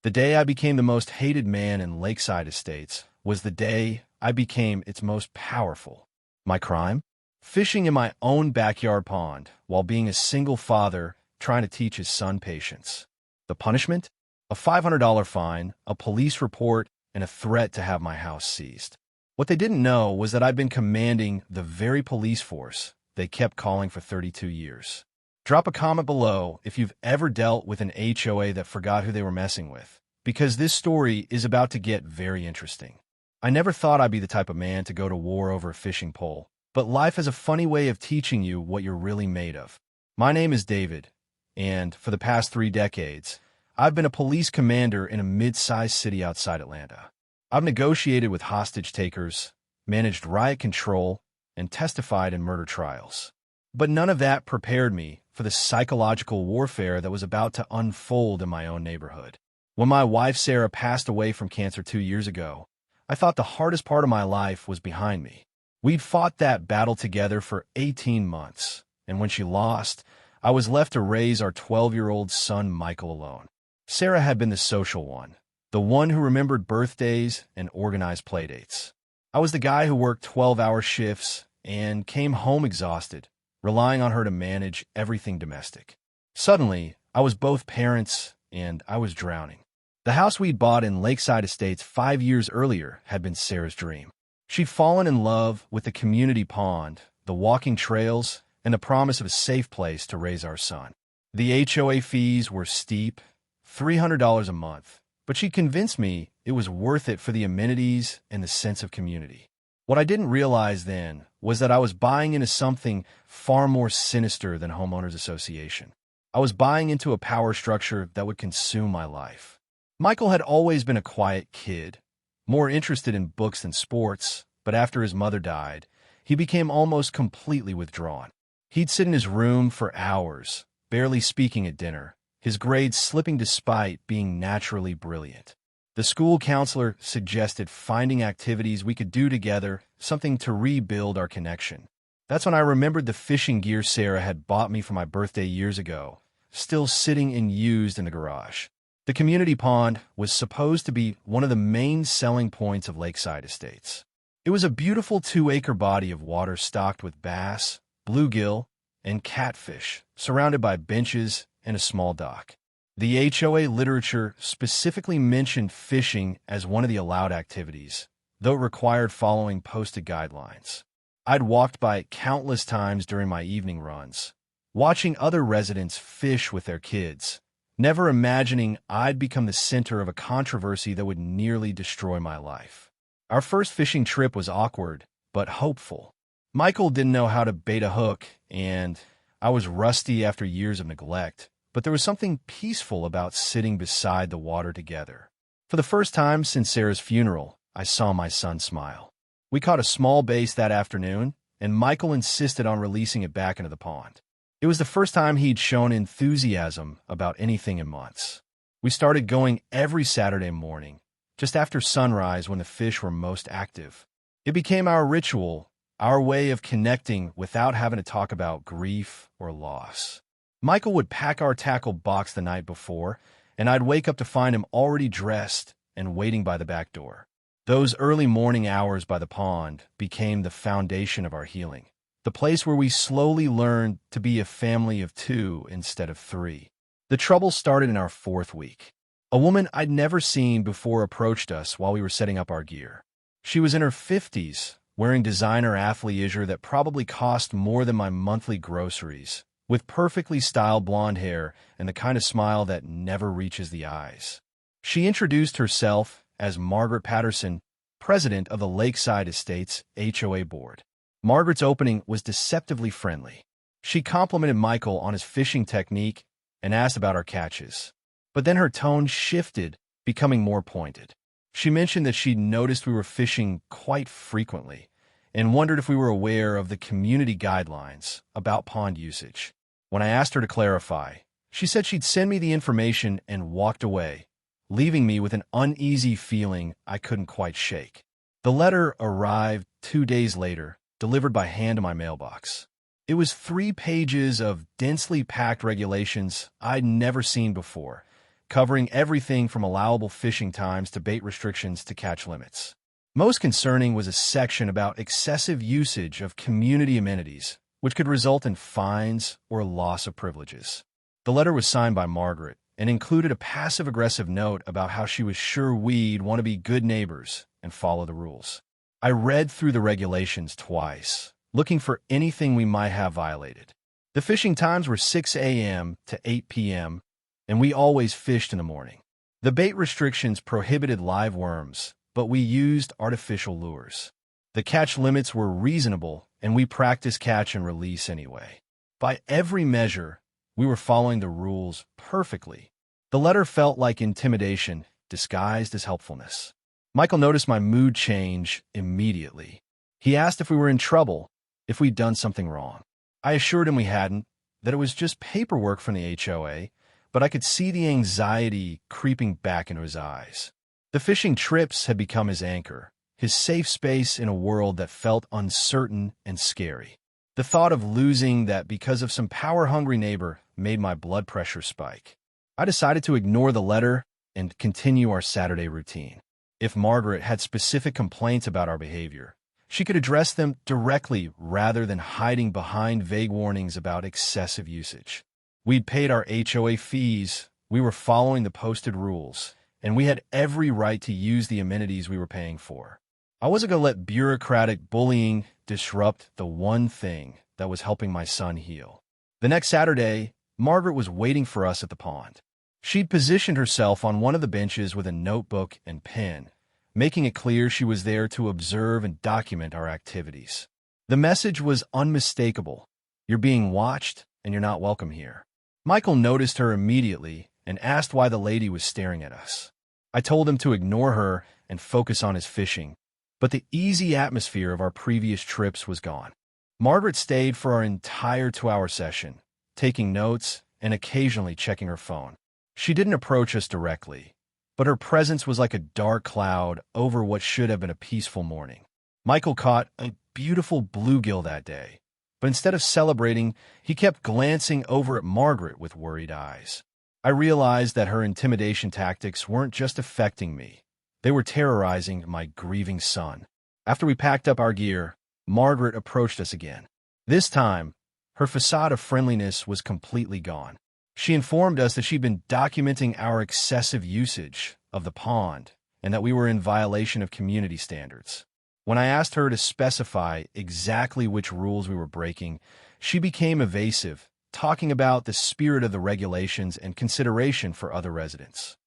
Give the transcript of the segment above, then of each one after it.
The day I became the most hated man in Lakeside Estates was the day I became its most powerful. My crime? Fishing in my own backyard pond while being a single father trying to teach his son patience. The punishment? A $500 fine, a police report, and a threat to have my house seized. What they didn't know was that I'd been commanding the very police force they kept calling for 32 years. Drop a comment below if you've ever dealt with an HOA that forgot who they were messing with, because this story is about to get very interesting. I never thought I'd be the type of man to go to war over a fishing pole, but life has a funny way of teaching you what you're really made of. My name is David, and for the past 3 decades, I've been a police commander in a mid-sized city outside Atlanta. I've negotiated with hostage takers, managed riot control, and testified in murder trials. But none of that prepared me for the psychological warfare that was about to unfold in my own neighborhood. When my wife Sarah passed away from cancer 2 years ago, I thought the hardest part of my life was behind me. We'd fought that battle together for 18 months, and when she lost, I was left to raise our 12-year-old son Michael alone. Sarah had been the social one, the one who remembered birthdays and organized playdates. I was the guy who worked 12-hour shifts and came home exhausted, relying on her to manage everything domestic. Suddenly, I was both parents and I was drowning. The house we'd bought in Lakeside Estates 5 years earlier had been Sarah's dream. She'd fallen in love with the community pond, the walking trails, and the promise of a safe place to raise our son. The HOA fees were steep, $300 a month, but she convinced me it was worth it for the amenities and the sense of community. What I didn't realize then was that I was buying into something far more sinister than homeowners association. I was buying into a power structure that would consume my life. Michael had always been a quiet kid, more interested in books than sports, but after his mother died, he became almost completely withdrawn. He'd sit in his room for hours, barely speaking at dinner, his grades slipping despite being naturally brilliant. The school counselor suggested finding activities we could do together, something to rebuild our connection. That's when I remembered the fishing gear Sarah had bought me for my birthday years ago, still sitting unused in the garage. The community pond was supposed to be one of the main selling points of Lakeside Estates. It was a beautiful 2-acre body of water stocked with bass, bluegill, and catfish, surrounded by benches and a small dock. The HOA literature specifically mentioned fishing as one of the allowed activities, though it required following posted guidelines. I'd walked by it countless times during my evening runs, watching other residents fish with their kids, never imagining I'd become the center of a controversy that would nearly destroy my life. Our first fishing trip was awkward, but hopeful. Michael didn't know how to bait a hook, and I was rusty after years of neglect, but there was something peaceful about sitting beside the water together. For the first time since Sarah's funeral, I saw my son smile. We caught a small bass that afternoon, and Michael insisted on releasing it back into the pond. It was the first time he'd shown enthusiasm about anything in months. We started going every Saturday morning, just after sunrise when the fish were most active. It became our ritual, our way of connecting without having to talk about grief or loss. Michael would pack our tackle box the night before, and I'd wake up to find him already dressed and waiting by the back door. Those early morning hours by the pond became the foundation of our healing, the place where we slowly learned to be a family of 2 instead of 3. The trouble started in our 4th week. A woman I'd never seen before approached us while we were setting up our gear. She was in her 50s, wearing designer athleisure that probably cost more than my monthly groceries, with perfectly styled blonde hair and the kind of smile that never reaches the eyes. She introduced herself as Margaret Patterson, president of the Lakeside Estates HOA board. Margaret's opening was deceptively friendly. She complimented Michael on his fishing technique and asked about our catches. But then her tone shifted, becoming more pointed. She mentioned that she'd noticed we were fishing quite frequently and wondered if we were aware of the community guidelines about pond usage. When I asked her to clarify, she said she'd send me the information and walked away, leaving me with an uneasy feeling I couldn't quite shake. The letter arrived 2 days later, delivered by hand to my mailbox. It was 3 pages of densely packed regulations I'd never seen before, covering everything from allowable fishing times to bait restrictions to catch limits. Most concerning was a section about excessive usage of community amenities, which could result in fines or loss of privileges. The letter was signed by Margaret and included a passive-aggressive note about how she was sure we'd want to be good neighbors and follow the rules. I read through the regulations twice, looking for anything we might have violated. The fishing times were 6 a.m. to 8 p.m., and we always fished in the morning. The bait restrictions prohibited live worms, but we used artificial lures. The catch limits were reasonable, and we practiced catch and release anyway. By every measure, we were following the rules perfectly. The letter felt like intimidation disguised as helpfulness. Michael noticed my mood change immediately. He asked if we were in trouble, if we'd done something wrong. I assured him we hadn't, that it was just paperwork from the HOA, but I could see the anxiety creeping back into his eyes. The fishing trips had become his anchor, his safe space in a world that felt uncertain and scary. The thought of losing that because of some power-hungry neighbor made my blood pressure spike. I decided to ignore the letter and continue our Saturday routine. If Margaret had specific complaints about our behavior, she could address them directly rather than hiding behind vague warnings about excessive usage. We'd paid our HOA fees, we were following the posted rules, and we had every right to use the amenities we were paying for. I wasn't going to let bureaucratic bullying disrupt the one thing that was helping my son heal. The next Saturday, Margaret was waiting for us at the pond. She'd positioned herself on one of the benches with a notebook and pen, making it clear she was there to observe and document our activities. The message was unmistakable. You're being watched, and you're not welcome here. Michael noticed her immediately and asked why the lady was staring at us. I told him to ignore her and focus on his fishing, but the easy atmosphere of our previous trips was gone. Margaret stayed for our entire 2-hour session, taking notes and occasionally checking her phone. She didn't approach us directly, but her presence was like a dark cloud over what should have been a peaceful morning. Michael caught a beautiful bluegill that day, but instead of celebrating, he kept glancing over at Margaret with worried eyes. I realized that her intimidation tactics weren't just affecting me. They were terrorizing my grieving son. After we packed up our gear, Margaret approached us again. This time, her facade of friendliness was completely gone. She informed us that she'd been documenting our excessive usage of the pond and that we were in violation of community standards. When I asked her to specify exactly which rules we were breaking, she became evasive, talking about the spirit of the regulations and consideration for other residents.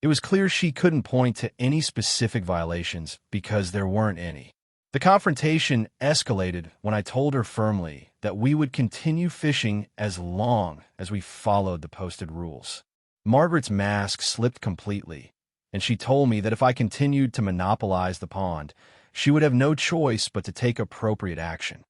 It was clear she couldn't point to any specific violations because there weren't any. The confrontation escalated when I told her firmly that we would continue fishing as long as we followed the posted rules. Margaret's mask slipped completely, and she told me that if I continued to monopolize the pond, she would have no choice but to take appropriate action.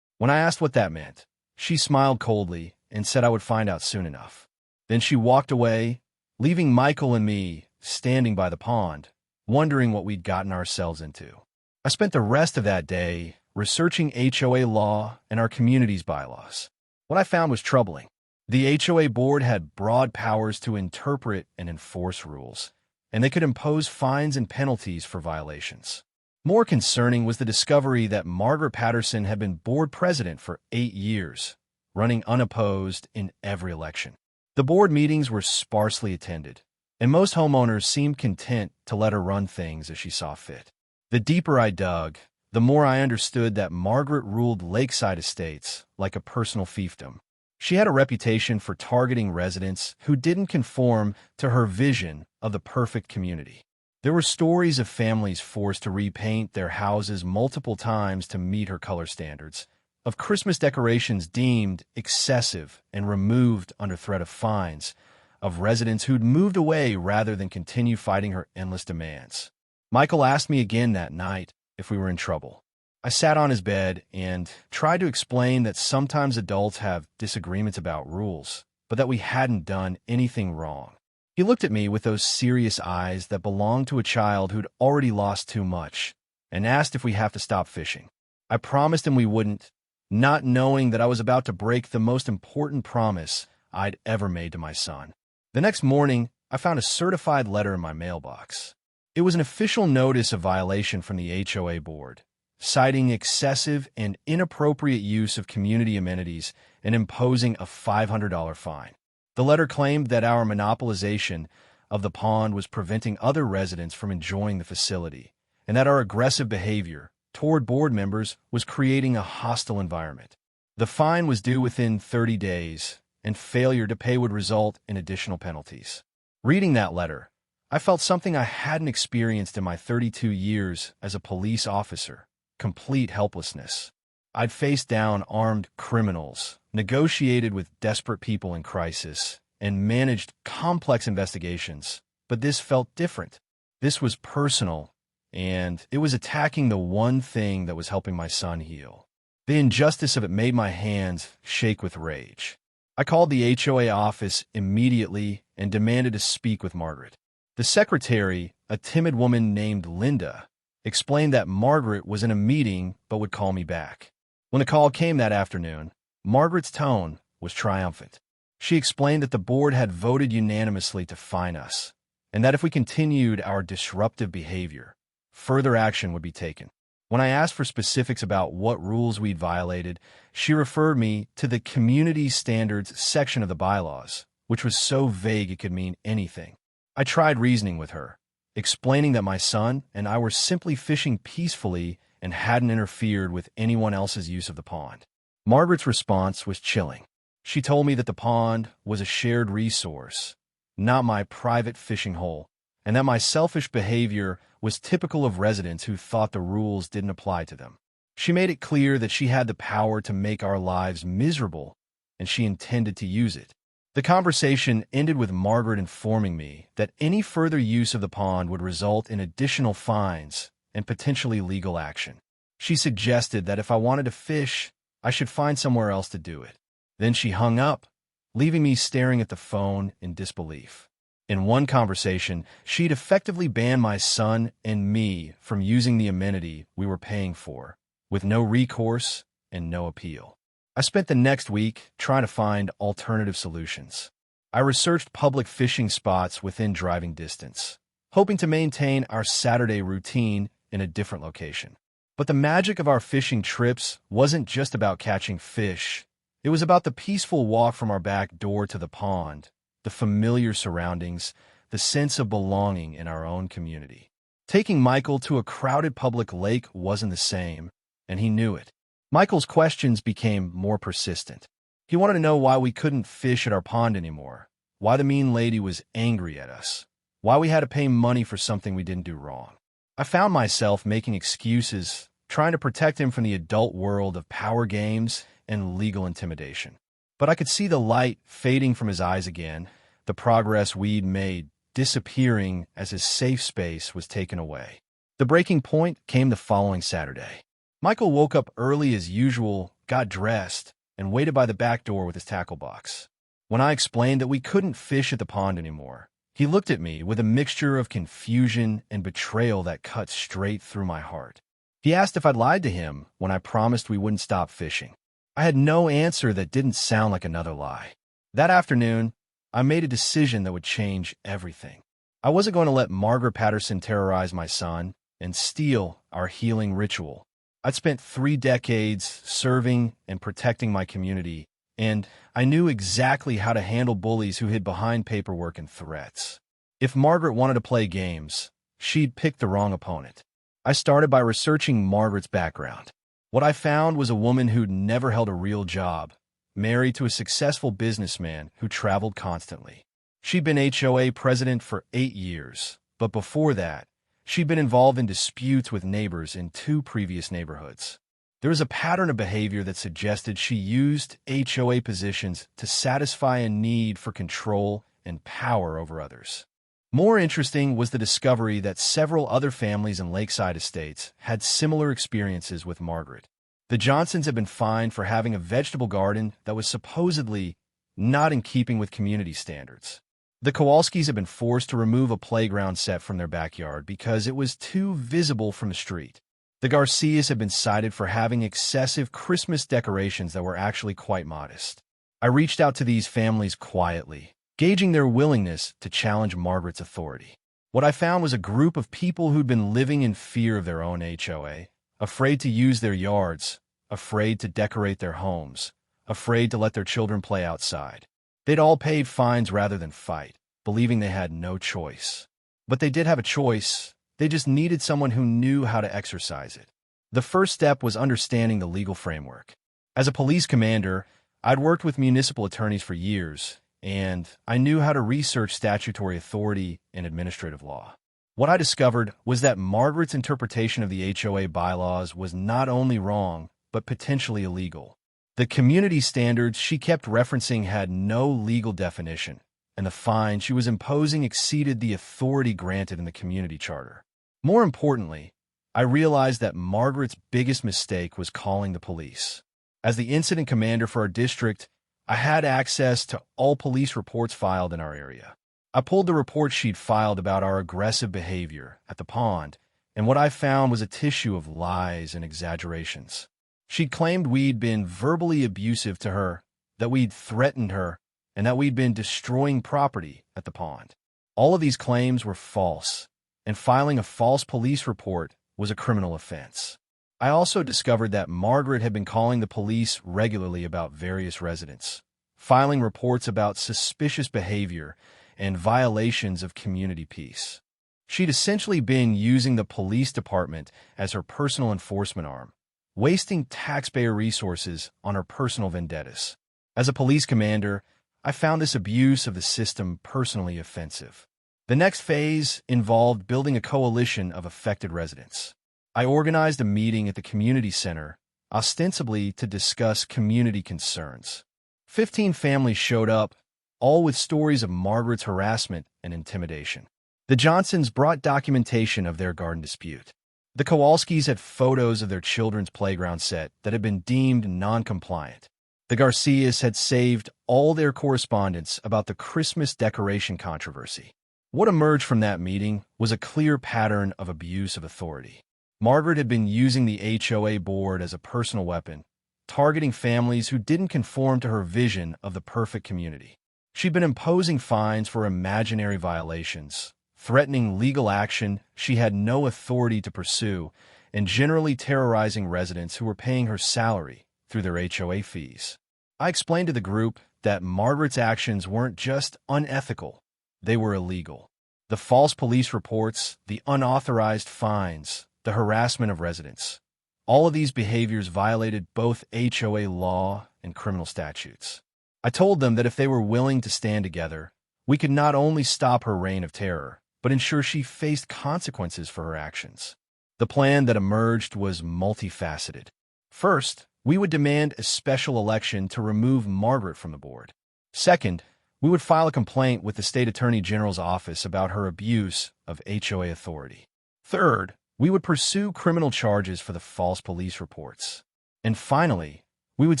When I asked what that meant, she smiled coldly and said I would find out soon enough. Then she walked away, leaving Michael and me standing by the pond, wondering what we'd gotten ourselves into. I spent the rest of that day researching HOA law and our community's bylaws. What I found was troubling. The HOA board had broad powers to interpret and enforce rules, and they could impose fines and penalties for violations. More concerning was the discovery that Margaret Patterson had been board president for 8 years, running unopposed in every election. The board meetings were sparsely attended, and most homeowners seemed content to let her run things as she saw fit. The deeper I dug, the more I understood that Margaret ruled lakeside estates like a personal fiefdom. She had a reputation for targeting residents who didn't conform to her vision of the perfect community. There were stories of families forced to repaint their houses multiple times to meet her color standards, of Christmas decorations deemed excessive and removed under threat of fines, of residents who'd moved away rather than continue fighting her endless demands. Michael asked me again that night if we were in trouble. I sat on his bed and tried to explain that sometimes adults have disagreements about rules, but that we hadn't done anything wrong. He looked at me with those serious eyes that belonged to a child who'd already lost too much, and asked if we have to stop fishing. I promised him we wouldn't, not knowing that I was about to break the most important promise I'd ever made to my son. The next morning, I found a certified letter in my mailbox. It was an official notice of violation from the HOA board, citing excessive and inappropriate use of community amenities and imposing a $500 fine. The letter claimed that our monopolization of the pond was preventing other residents from enjoying the facility, and that our aggressive behavior toward board members was creating a hostile environment. The fine was due within 30 days, and failure to pay would result in additional penalties. Reading that letter, I felt something I hadn't experienced in my 32 years as a police officer: complete helplessness. I'd faced down armed criminals, negotiated with desperate people in crisis, and managed complex investigations, but this felt different. This was personal, and it was attacking the one thing that was helping my son heal. The injustice of it made my hands shake with rage. I called the HOA office immediately and demanded to speak with Margaret. The secretary, a timid woman named Linda, explained that Margaret was in a meeting but would call me back. When the call came that afternoon, Margaret's tone was triumphant. She explained that the board had voted unanimously to fine us, and that if we continued our disruptive behavior, further action would be taken. When I asked for specifics about what rules we'd violated, she referred me to the Community Standards section of the bylaws, which was so vague it could mean anything. I tried reasoning with her, explaining that my son and I were simply fishing peacefully and hadn't interfered with anyone else's use of the pond. Margaret's response was chilling. She told me that the pond was a shared resource, not my private fishing hole, and that my selfish behavior was typical of residents who thought the rules didn't apply to them. She made it clear that she had the power to make our lives miserable, and she intended to use it. The conversation ended with Margaret informing me that any further use of the pond would result in additional fines and potentially legal action. She suggested that if I wanted to fish, I should find somewhere else to do it. Then she hung up, leaving me staring at the phone in disbelief. In one conversation, she'd effectively banned my son and me from using the amenity we were paying for, with no recourse and no appeal. I spent the next week trying to find alternative solutions. I researched public fishing spots within driving distance, hoping to maintain our Saturday routine in a different location. But the magic of our fishing trips wasn't just about catching fish. It was about the peaceful walk from our back door to the pond, the familiar surroundings, the sense of belonging in our own community. Taking Michael to a crowded public lake wasn't the same, and he knew it. Michael's questions became more persistent. He wanted to know why we couldn't fish at our pond anymore, why the mean lady was angry at us, why we had to pay money for something we didn't do wrong. I found myself making excuses, trying to protect him from the adult world of power games and legal intimidation. But I could see the light fading from his eyes again, the progress we'd made disappearing as his safe space was taken away. The breaking point came the following Saturday. Michael woke up early as usual, got dressed, and waited by the back door with his tackle box. When I explained that we couldn't fish at the pond anymore, he looked at me with a mixture of confusion and betrayal that cut straight through my heart. He asked if I'd lied to him when I promised we wouldn't stop fishing. I had no answer that didn't sound like another lie. That afternoon, I made a decision that would change everything. I wasn't going to let Margaret Patterson terrorize my son and steal our healing ritual. I'd spent 3 decades serving and protecting my community, and I knew exactly how to handle bullies who hid behind paperwork and threats. If Margaret wanted to play games, she'd pick the wrong opponent. I started by researching Margaret's background. What I found was a woman who'd never held a real job, married to a successful businessman who traveled constantly. She'd been HOA president for 8 years, but before that, she'd been involved in disputes with neighbors in 2 previous neighborhoods. There was a pattern of behavior that suggested she used HOA positions to satisfy a need for control and power over others. More interesting was the discovery that several other families in Lakeside Estates had similar experiences with Margaret. The Johnsons had been fined for having a vegetable garden that was supposedly not in keeping with community standards. The Kowalskis had been forced to remove a playground set from their backyard because it was too visible from the street. The Garcias had been cited for having excessive Christmas decorations that were actually quite modest. I reached out to these families quietly, gauging their willingness to challenge Margaret's authority. What I found was a group of people who'd been living in fear of their own HOA, afraid to use their yards, afraid to decorate their homes, afraid to let their children play outside. They'd all paid fines rather than fight, believing they had no choice. But they did have a choice. They just needed someone who knew how to exercise it. The first step was understanding the legal framework. As a police commander, I'd worked with municipal attorneys for years, and I knew how to research statutory authority and administrative law. What I discovered was that Margaret's interpretation of the HOA bylaws was not only wrong, but potentially illegal. The community standards she kept referencing had no legal definition, and the fine she was imposing exceeded the authority granted in the community charter. More importantly, I realized that Margaret's biggest mistake was calling the police. As the incident commander for our district, I had access to all police reports filed in our area. I pulled the report she'd filed about our aggressive behavior at the pond, and what I found was a tissue of lies and exaggerations. She'd claimed we'd been verbally abusive to her, that we'd threatened her, and that we'd been destroying property at the pond. All of these claims were false, and filing a false police report was a criminal offense. I also discovered that Margaret had been calling the police regularly about various residents, filing reports about suspicious behavior and violations of community peace. She'd essentially been using the police department as her personal enforcement arm, wasting taxpayer resources on her personal vendettas. As a police commander, I found this abuse of the system personally offensive. The next phase involved building a coalition of affected residents. I organized a meeting at the community center, ostensibly to discuss community concerns. 15 families showed up, all with stories of Margaret's harassment and intimidation. The Johnsons brought documentation of their garden dispute. The Kowalskis had photos of their children's playground set that had been deemed non-compliant. The Garcias had saved all their correspondence about the Christmas decoration controversy. What emerged from that meeting was a clear pattern of abuse of authority. Margaret had been using the HOA board as a personal weapon, targeting families who didn't conform to her vision of the perfect community. She'd been imposing fines for imaginary violations, threatening legal action she had no authority to pursue, and generally terrorizing residents who were paying her salary through their HOA fees. I explained to the group that Margaret's actions weren't just unethical, they were illegal. The false police reports, the unauthorized fines, the harassment of residents. All of these behaviors violated both HOA law and criminal statutes. I told them that if they were willing to stand together, we could not only stop her reign of terror, but ensure she faced consequences for her actions. The plan that emerged was multifaceted. First, we would demand a special election to remove Margaret from the board. Second, we would file a complaint with the State Attorney General's office about her abuse of HOA authority. Third, we would pursue criminal charges for the false police reports. And finally, we would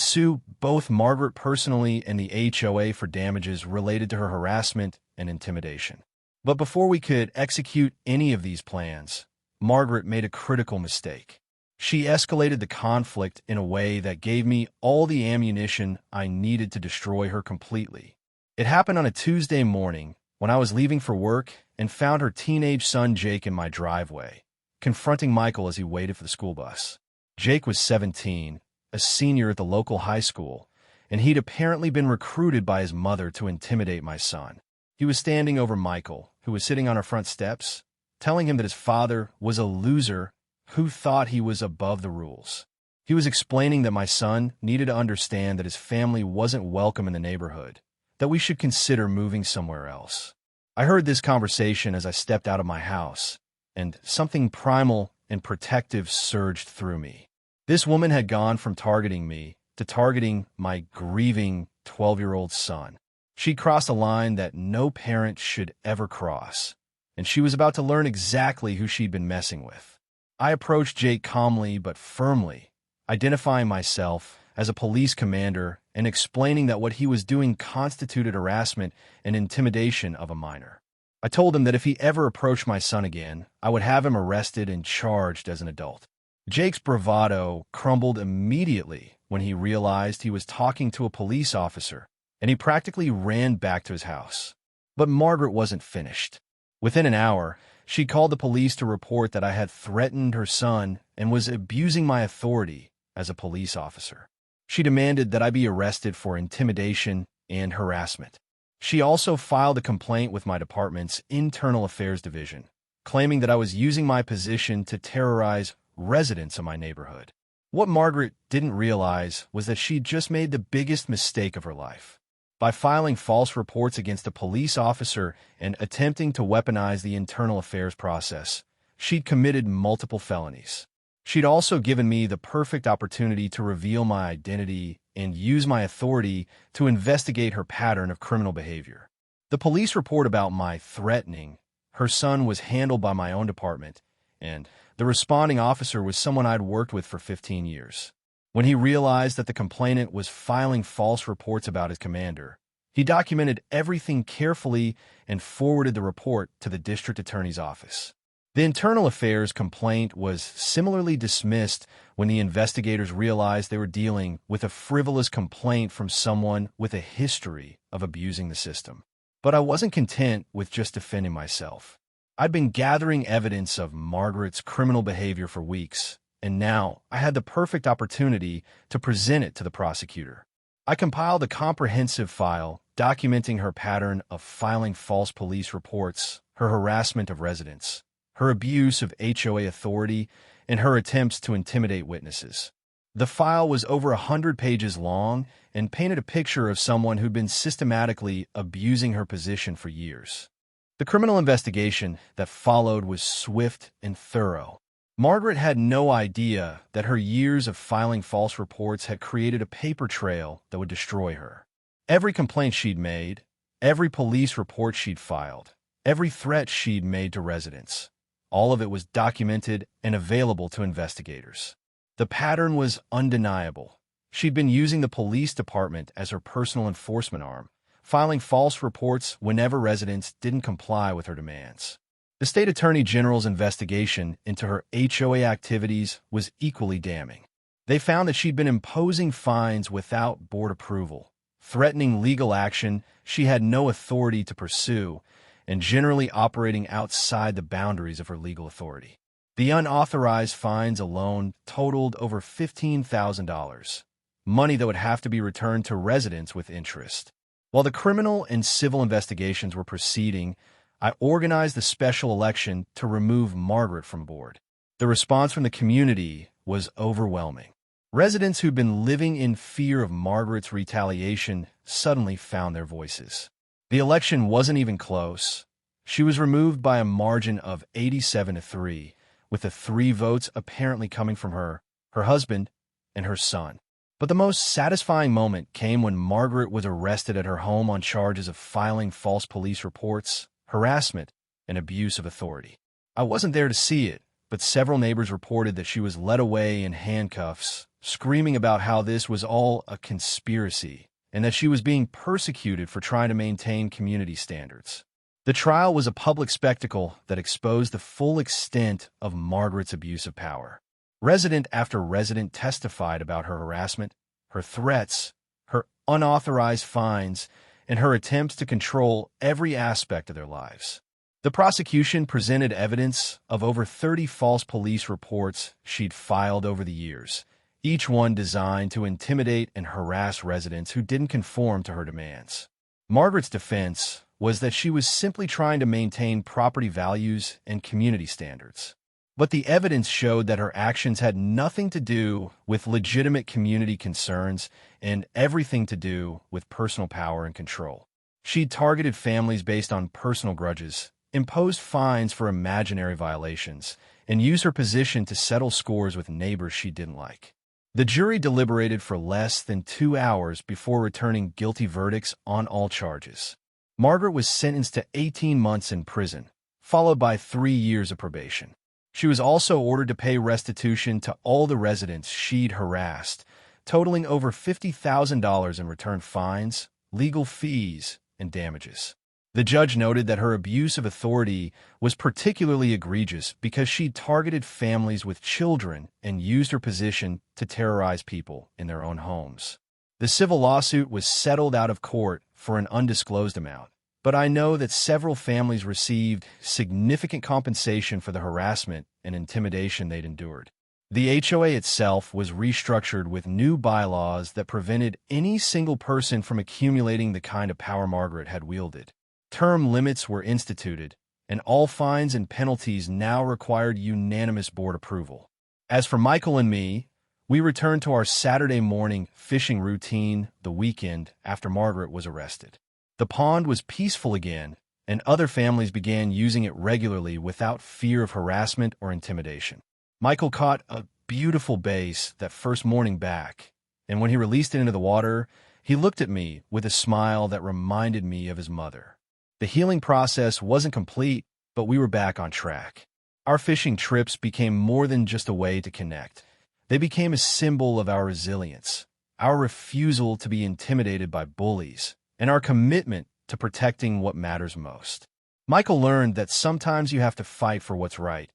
sue both Margaret personally and the HOA for damages related to her harassment and intimidation. But before we could execute any of these plans, Margaret made a critical mistake. She escalated the conflict in a way that gave me all the ammunition I needed to destroy her completely. It happened on a Tuesday morning when I was leaving for work and found her teenage son Jake in my driveway, confronting Michael as he waited for the school bus. Jake was 17, a senior at the local high school, and he'd apparently been recruited by his mother to intimidate my son. He was standing over Michael, who was sitting on our front steps, telling him that his father was a loser who thought he was above the rules. He was explaining that my son needed to understand that his family wasn't welcome in the neighborhood, that we should consider moving somewhere else. I heard this conversation as I stepped out of my house, and something primal and protective surged through me. This woman had gone from targeting me to targeting my grieving 12-year-old son. She crossed a line that no parent should ever cross, and she was about to learn exactly who she'd been messing with. I approached Jake calmly but firmly, identifying myself as a police commander and explaining that what he was doing constituted harassment and intimidation of a minor. I told him that if he ever approached my son again, I would have him arrested and charged as an adult. Jake's bravado crumbled immediately when he realized he was talking to a police officer, and he practically ran back to his house. But Margaret wasn't finished. Within an hour, she called the police to report that I had threatened her son and was abusing my authority as a police officer. She demanded that I be arrested for intimidation and harassment. She also filed a complaint with my department's Internal Affairs Division, claiming that I was using my position to terrorize residents of my neighborhood. What Margaret didn't realize was that she'd just made the biggest mistake of her life. By filing false reports against a police officer and attempting to weaponize the internal affairs process, she'd committed multiple felonies. She'd also given me the perfect opportunity to reveal my identity and use my authority to investigate her pattern of criminal behavior. The police report about my threatening her son was handled by my own department, and the responding officer was someone I'd worked with for 15 years. When he realized that the complainant was filing false reports about his commander, he documented everything carefully and forwarded the report to the district attorney's office. The internal affairs complaint was similarly dismissed when the investigators realized they were dealing with a frivolous complaint from someone with a history of abusing the system. But I wasn't content with just defending myself. I'd been gathering evidence of Margaret's criminal behavior for weeks, and now I had the perfect opportunity to present it to the prosecutor. I compiled a comprehensive file documenting her pattern of filing false police reports, her harassment of residents, her abuse of HOA authority, and her attempts to intimidate witnesses. The file was over 100 pages long and painted a picture of someone who'd been systematically abusing her position for years. The criminal investigation that followed was swift and thorough. Margaret had no idea that her years of filing false reports had created a paper trail that would destroy her. Every complaint she'd made, every police report she'd filed, every threat she'd made to residents, all of it was documented and available to investigators. The pattern was undeniable. She'd been using the police department as her personal enforcement arm, filing false reports whenever residents didn't comply with her demands. The state attorney general's investigation into her HOA activities was equally damning. They found that she'd been imposing fines without board approval, threatening legal action she had no authority to pursue, and generally operating outside the boundaries of her legal authority. The unauthorized fines alone totaled over $15,000, money that would have to be returned to residents with interest. While the criminal and civil investigations were proceeding, I organized the special election to remove Margaret from board. The response from the community was overwhelming. Residents who'd been living in fear of Margaret's retaliation suddenly found their voices. The election wasn't even close. She was removed by a margin of 87-3, with the 3 votes apparently coming from her husband, and her son. But the most satisfying moment came when Margaret was arrested at her home on charges of filing false police reports, harassment, and abuse of authority. I wasn't there to see it, but several neighbors reported that she was led away in handcuffs, screaming about how this was all a conspiracy, and that she was being persecuted for trying to maintain community standards. The trial was a public spectacle that exposed the full extent of Margaret's abuse of power. Resident after resident testified about her harassment, her threats, her unauthorized fines, and her attempts to control every aspect of their lives. The prosecution presented evidence of over 30 false police reports she'd filed over the years, each one designed to intimidate and harass residents who didn't conform to her demands. Margaret's defense was that she was simply trying to maintain property values and community standards. But the evidence showed that her actions had nothing to do with legitimate community concerns and everything to do with personal power and control. She'd targeted families based on personal grudges, imposed fines for imaginary violations, and used her position to settle scores with neighbors she didn't like. The jury deliberated for less than 2 hours before returning guilty verdicts on all charges. Margaret was sentenced to 18 months in prison, followed by 3 years of probation. She was also ordered to pay restitution to all the residents she'd harassed, totaling over $50,000 in return fines, legal fees, and damages. The judge noted that her abuse of authority was particularly egregious because she'd targeted families with children and used her position to terrorize people in their own homes. The civil lawsuit was settled out of court for an undisclosed amount, but I know that several families received significant compensation for the harassment and intimidation they'd endured. The HOA itself was restructured with new bylaws that prevented any single person from accumulating the kind of power Margaret had wielded. Term limits were instituted, and all fines and penalties now required unanimous board approval. As for Michael and me, we returned to our Saturday morning fishing routine the weekend after Margaret was arrested. The pond was peaceful again, and other families began using it regularly without fear of harassment or intimidation. Michael caught a beautiful bass that first morning back, and when he released it into the water, he looked at me with a smile that reminded me of his mother. The healing process wasn't complete, but we were back on track. Our fishing trips became more than just a way to connect. They became a symbol of our resilience, our refusal to be intimidated by bullies, and our commitment to protecting what matters most. Michael learned that sometimes you have to fight for what's right,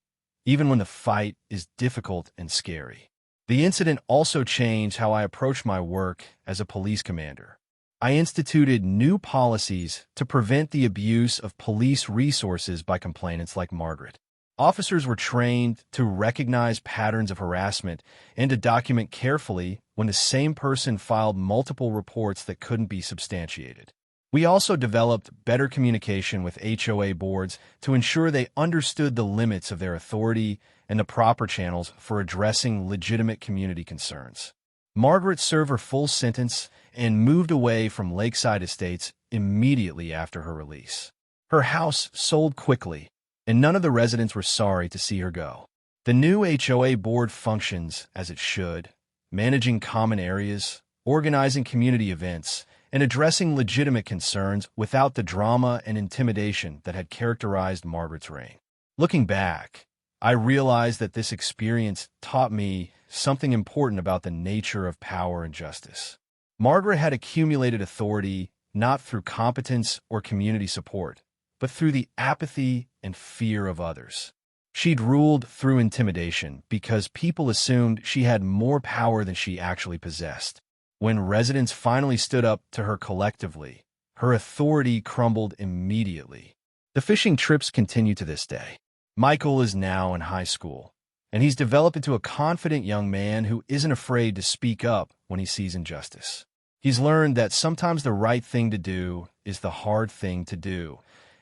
even when the fight is difficult and scary. The incident also changed how I approach my work as a police commander. I instituted new policies to prevent the abuse of police resources by complainants like Margaret. Officers were trained to recognize patterns of harassment and to document carefully when the same person filed multiple reports that couldn't be substantiated. We also developed better communication with HOA boards to ensure they understood the limits of their authority and the proper channels for addressing legitimate community concerns. Margaret served her full sentence and moved away from Lakeside Estates immediately after her release. Her house sold quickly, and none of the residents were sorry to see her go. The new HOA board functions as it should, managing common areas, organizing community events, and addressing legitimate concerns without the drama and intimidation that had characterized Margaret's reign. Looking back, I realized that this experience taught me something important about the nature of power and justice. Margaret had accumulated authority not through competence or community support, but through the apathy and fear of others. She'd ruled through intimidation because people assumed she had more power than she actually possessed. When residents finally stood up to her collectively, her authority crumbled immediately. The fishing trips continue to this day. Michael is now in high school, and he's developed into a confident young man who isn't afraid to speak up when he sees injustice. He's learned that sometimes the right thing to do is the hard thing to do,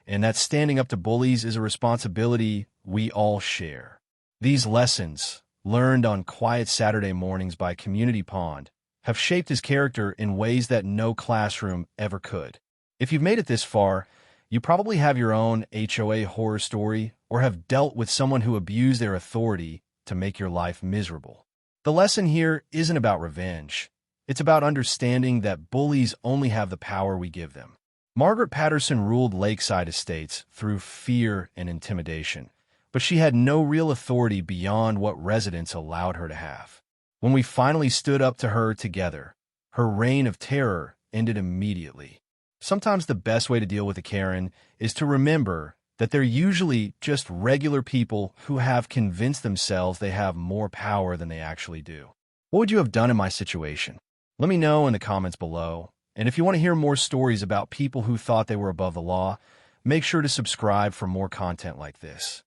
and that standing up to bullies is a responsibility we all share. These lessons, learned on quiet Saturday mornings by Community Pond, have shaped his character in ways that no classroom ever could. If you've made it this far, you probably have your own HOA horror story or have dealt with someone who abused their authority to make your life miserable. The lesson here isn't about revenge. It's about understanding that bullies only have the power we give them. Margaret Patterson ruled Lakeside Estates through fear and intimidation, but she had no real authority beyond what residents allowed her to have. When we finally stood up to her together, her reign of terror ended immediately. Sometimes the best way to deal with a Karen is to remember that they're usually just regular people who have convinced themselves they have more power than they actually do. What would you have done in my situation? Let me know in the comments below. And if you want to hear more stories about people who thought they were above the law, make sure to subscribe for more content like this.